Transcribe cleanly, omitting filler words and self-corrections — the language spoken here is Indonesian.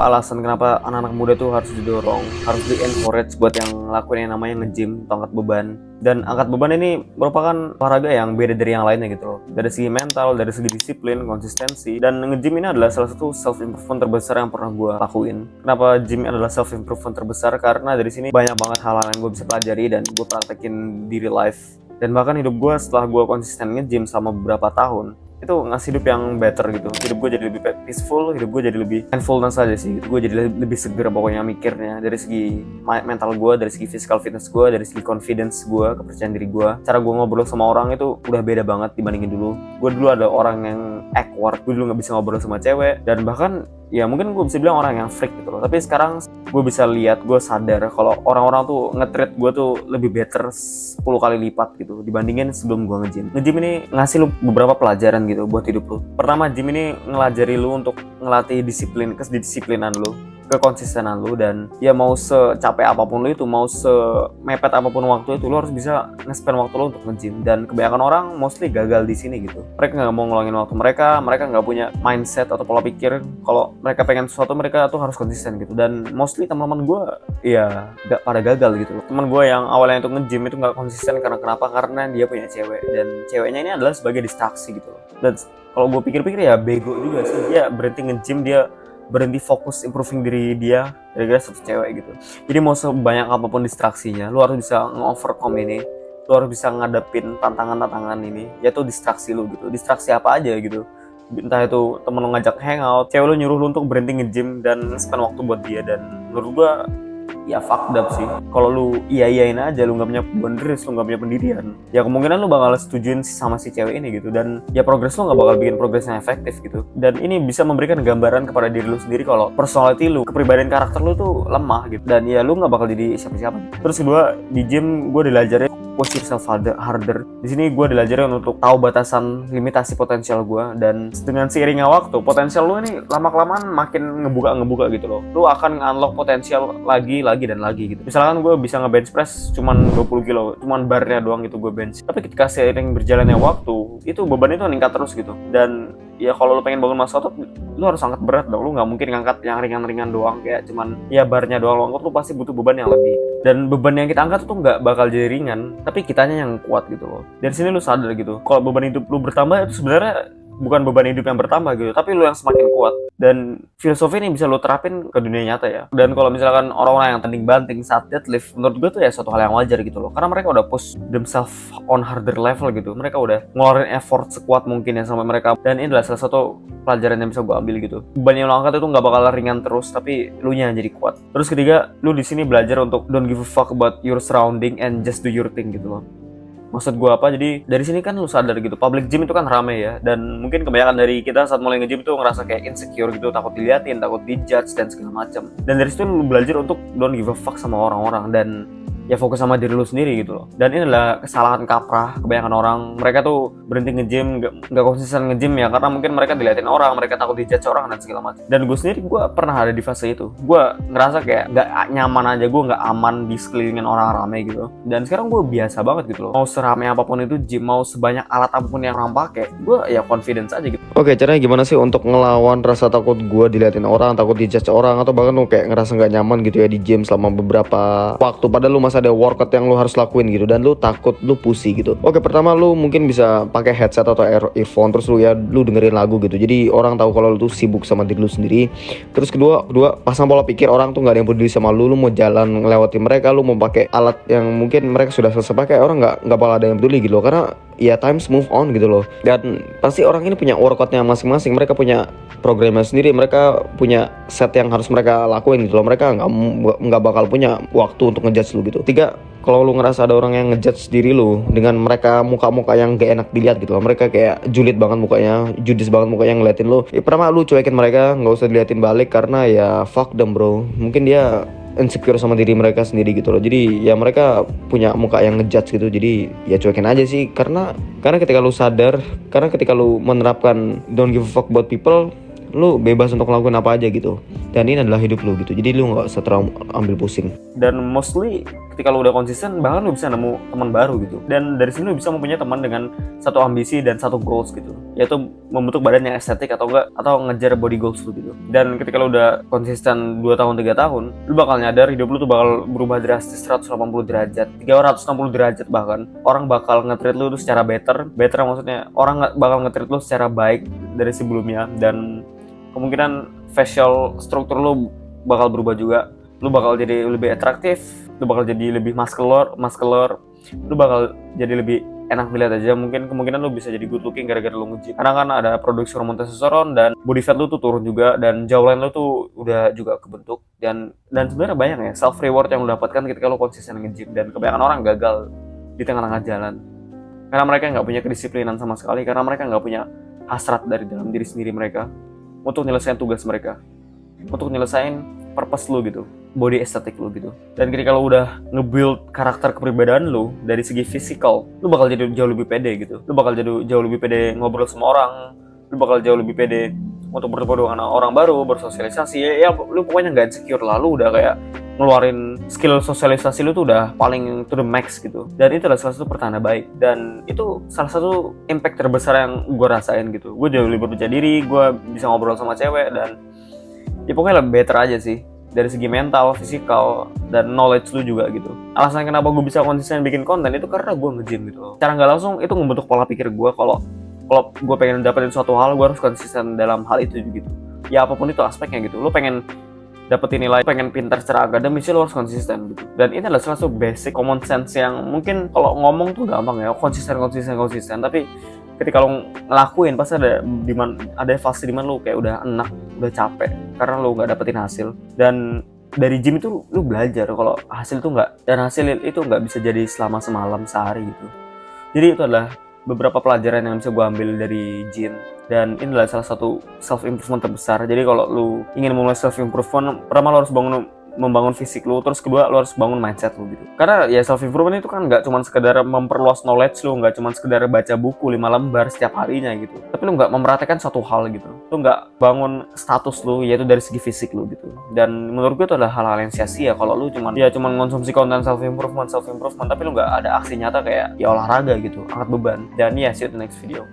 alasan kenapa anak-anak muda tuh harus didorong, harus di-encourage buat yang ngelakuin yang namanya nge-gym atau angkat beban. Dan angkat beban ini merupakan olahraga yang beda dari yang lainnya gitu loh. Dari segi mental, dari segi disiplin, konsistensi. Dan nge-gym ini adalah salah satu self-improvement terbesar yang pernah gue lakuin. Kenapa gym adalah self-improvement terbesar? Karena dari sini banyak banget hal-hal yang gue bisa pelajari dan gue praktekin di real life. Dan bahkan hidup gue setelah gue konsisten nge-gym selama beberapa tahun, itu ngasih hidup yang better gitu. Hidup gue jadi lebih peaceful, hidup gue jadi lebih mindfulness aja sih. Gue jadi lebih seger pokoknya mikirnya. Dari segi mental gue, dari segi physical fitness gue, dari segi confidence gue, kepercayaan diri gue. Cara gue ngobrol sama orang itu udah beda banget dibandingin dulu. Gue dulu ada orang yang awkward, gue dulu gak bisa ngobrol sama cewek. Dan bahkan ya mungkin gue bisa bilang orang yang freak gitu loh. Tapi sekarang gue bisa lihat, gue sadar kalau orang-orang tuh nge-treat gue tuh lebih better 10 kali lipat gitu dibandingin sebelum gue nge-gym. Nge-gym ini ngasih lu beberapa pelajaran gitu buat hidup lu. Pertama, gym ini ngelajari lu untuk ngelatih disiplin, kedisiplinan lu, kekonsistenan lu. Dan ya mau secapek apapun lu itu, mau semepet apapun waktu itu, lu harus bisa nge-spend waktu lu untuk nge-gym. Dan kebanyakan orang mostly gagal di sini gitu. Mereka nggak mau ngeluangin waktu mereka nggak punya mindset atau pola pikir kalau mereka pengen sesuatu mereka tuh harus konsisten gitu. Dan mostly teman-teman gue ya gak pada gagal gitu loh. Teman gue yang awalnya untuk nge-gym itu nggak konsisten karena kenapa? Karena dia punya cewek, dan ceweknya ini adalah sebagai distraksi gitu loh. Dan kalau gue pikir-pikir ya bego juga sih, dia berhenti nge-gym, dia berhenti fokus improving diri dia gara-gara satu cewek gitu. Jadi mau sebanyak apapun distraksinya, lu harus bisa nge-overcome ini, lu harus bisa ngadepin tantangan-tantangan ini, yaitu distraksi lu gitu. Distraksi apa aja gitu, entah itu temen lu ngajak hangout, cewek lu nyuruh lu untuk berhenti nge-gym dan spend waktu buat dia. Dan menurut gua ya fucked up sih. Kalau lu iya-iyain aja, lu gak punya boundaries, lu gak punya pendirian, ya kemungkinan lu bakal setujuin sama si cewek ini gitu. Dan ya progres lu gak bakal bikin progres yang efektif gitu. Dan ini bisa memberikan gambaran kepada diri lu sendiri kalau personality lu, kepribadian karakter lu tuh lemah gitu. Dan ya lu gak bakal jadi siapa-siapa. Terus kedua, di gym gue dilajarin push yourself harder. Di sini gue dilajarin untuk tahu batasan limitasi potensial gue. Dan dengan seiringnya waktu, potensial lu ini lama-kelamaan makin ngebuka gitu loh. Lu akan unlock potensial lagi dan lagi gitu. Misalkan gue bisa nge-bench press cuman 20 kilo, cuman barnya doang gitu gue bench. Tapi ketika seiring berjalannya waktu, itu beban itu meningkat terus gitu. Dan ya kalau lu pengen bangun massa otot, lu harus angkat berat dong. Lu nggak mungkin ngangkat yang ringan-ringan doang kayak cuman ya barnya doang. Lu angkat, lu pasti butuh beban yang lebih. Dan beban yang kita angkat itu nggak bakal jadi ringan, tapi kitanya yang kuat gitu loh. Dari sini lu sadar gitu, kalau beban hidup lu bertambah itu sebenarnya bukan beban hidup yang bertambah gitu, tapi lu yang semakin kuat. Dan filosofi ini bisa lu terapin ke dunia nyata ya. Dan kalau misalkan orang-orang yang tanding banting saat deadlift, menurut gue tuh ya suatu hal yang wajar gitu loh. Karena mereka udah push themselves on harder level gitu. Mereka udah ngeluarin effort sekuat mungkin ya sampai mereka. Dan ini adalah salah satu pelajaran yang bisa gue ambil gitu. Beban yang lo angkat itu nggak bakal ringan terus, tapi lu nya yang jadi kuat. Terus ketiga, lu di sini belajar untuk don't give a fuck about your surrounding and just do your thing gitu loh. Maksud gue apa? Jadi dari sini kan lu sadar gitu, public gym itu kan rame ya. Dan mungkin kebanyakan dari kita saat mulai nge-gym itu ngerasa kayak insecure gitu, takut diliatin, takut dijudge dan segala macam. Dan dari situ lu belajar untuk don't give a fuck sama orang-orang dan ya fokus sama diri lu sendiri gitu loh. Dan ini adalah kesalahan kaprah kebanyakan orang. Mereka tuh berhenti nge-gym, gak konsisten nge-gym ya karena mungkin mereka diliatin orang, mereka takut dijudge orang dan segala macam. Dan gue sendiri, gue pernah ada di fase itu. Gue ngerasa kayak gak nyaman aja, gue gak aman di sekelilingin orang rame gitu. Dan sekarang gue biasa banget gitu loh. Mau serame apapun itu gym, mau sebanyak alat apapun yang orang pakai, gue ya confidence aja gitu. Oke, caranya gimana sih untuk ngelawan rasa takut gue diliatin orang, takut dijudge orang, atau bahkan lu kayak ngerasa gak nyaman gitu ya di gym selama beberapa waktu, padahal lu masih ada workout yang lu harus lakuin gitu dan lu takut lu pusing gitu. Oke, pertama lu mungkin bisa pakai headset atau earphone, terus lu dengerin lagu gitu. Jadi orang tahu kalau lu tuh sibuk sama diri lu sendiri. Terus kedua pasang pola pikir orang tuh nggak ada yang peduli sama lu. Lu mau jalan ngelewatin mereka, lu mau pakai alat yang mungkin mereka sudah selesai pakai, orang nggak bakal ada yang peduli gitu loh. Karena ya times move on gitu loh. Dan pasti orang ini punya workoutnya masing-masing. Mereka punya programnya sendiri, mereka punya set yang harus mereka lakuin gitu loh. Mereka nggak bakal punya waktu untuk ngejudge lu gitu. Tiga, kalau lu ngerasa ada orang yang ngejudge diri lu dengan mereka muka-muka yang gak enak dilihat gitu loh, mereka kayak julid banget mukanya, judes banget mukanya ngeliatin lu, ya pertama lu cuekin mereka, nggak usah diliatin balik karena ya fuck them bro. Mungkin dia insecure sama diri mereka sendiri gitu loh. Jadi ya mereka punya muka yang ngejudge gitu. Jadi ya cuekin aja sih. Karena ketika lu sadar, karena ketika lu menerapkan don't give a fuck about people, lu bebas untuk ngelakuin apa aja gitu. Dan ini adalah hidup lu gitu. Jadi lu gak usah terlalu ambil pusing. Dan mostly ketika lu udah konsisten, bahkan lu bisa nemu teman baru gitu. Dan dari sini lu bisa mempunyai teman dengan satu ambisi dan satu goals gitu, yaitu membentuk badan yang estetik atau enggak, atau ngejar body goals lu gitu. Dan ketika lu udah konsisten 2 tahun 3 tahun, lu bakal nyadar hidup lu tuh bakal berubah drastis 180 derajat, 360 derajat bahkan. Orang bakal nge-treat lu tuh secara better maksudnya orang bakal nge-treat lu secara baik dari sebelumnya, dan kemungkinan facial struktur lu bakal berubah juga. Lu bakal jadi lebih atraktif, lu bakal jadi lebih muscular, lu bakal jadi lebih enak dilihat aja. Mungkin kemungkinan lu bisa jadi good looking gara-gara lu nge-gym, karena kan ada produksi hormon testosteron dan body fat lu tuh turun juga, dan jawline lu tuh udah juga kebentuk. Dan sebenarnya banyak ya self reward yang lu dapatkan ketika lu konsisten nge-gym. Dan kebanyakan orang gagal di tengah-tengah jalan karena mereka nggak punya kedisiplinan sama sekali, karena mereka nggak punya hasrat dari dalam diri sendiri mereka untuk nyelesain tugas mereka, untuk nyelesain purpose lu gitu, body estetik lu gitu. Dan ketika lu udah nge-build karakter kepribadian lu dari segi fisikal, lu bakal jadi jauh lebih pede gitu. Lu bakal jadi jauh lebih pede ngobrol sama orang, lu bakal jauh lebih pede untuk bertemu dengan orang baru, bersosialisasi. Ya lu pokoknya nggak insecure lah, lu udah kayak ngeluarin skill sosialisasi lu tuh udah paling to the max gitu. Dan itu adalah salah satu pertanda baik, dan itu salah satu impact terbesar yang gue rasain gitu. Gue jauh lebih percaya diri, gue bisa ngobrol sama cewek, dan ya pokoknya lebih better aja sih dari segi mental, fisikal, dan knowledge lu juga gitu. Alasan kenapa gue bisa konsisten bikin konten itu karena gue nge-gym gitu. Cara nggak langsung itu membentuk pola pikir gue kalau gue pengen dapetin suatu hal, gue harus konsisten dalam hal itu gitu. Ya apapun itu aspeknya gitu. Lu pengen dapetin nilai, pengen pintar secara akademis, lu harus konsisten gitu. Dan ini adalah salah satu basic common sense yang mungkin kalau ngomong tuh gampang ya, konsisten. Tapi ketika lo ngelakuin pasti ada fase dimana lo kayak udah enak, udah capek karena lo nggak dapetin hasil. Dan dari gym itu lo belajar kalau hasil itu nggak bisa jadi selama semalam sehari gitu. Jadi itu adalah beberapa pelajaran yang bisa gue ambil dari gym, dan ini adalah salah satu self improvement terbesar. Jadi kalau lo ingin memulai self improvement, pertama lo harus membangun fisik lu, terus kedua lu harus bangun mindset lu gitu. Karena ya self improvement itu kan nggak cuma sekedar memperluas knowledge lu, nggak cuma sekedar baca buku 5 lembar setiap harinya gitu, tapi lu nggak memperhatikan satu hal gitu, lu nggak bangun status lu yaitu dari segi fisik lu gitu. Dan menurut gue itu adalah hal-hal yang sia-sia kalau lu cuma konsumsi konten self improvement tapi lu nggak ada aksi nyata kayak ya olahraga gitu, angkat beban. Dan ya see you in the next video.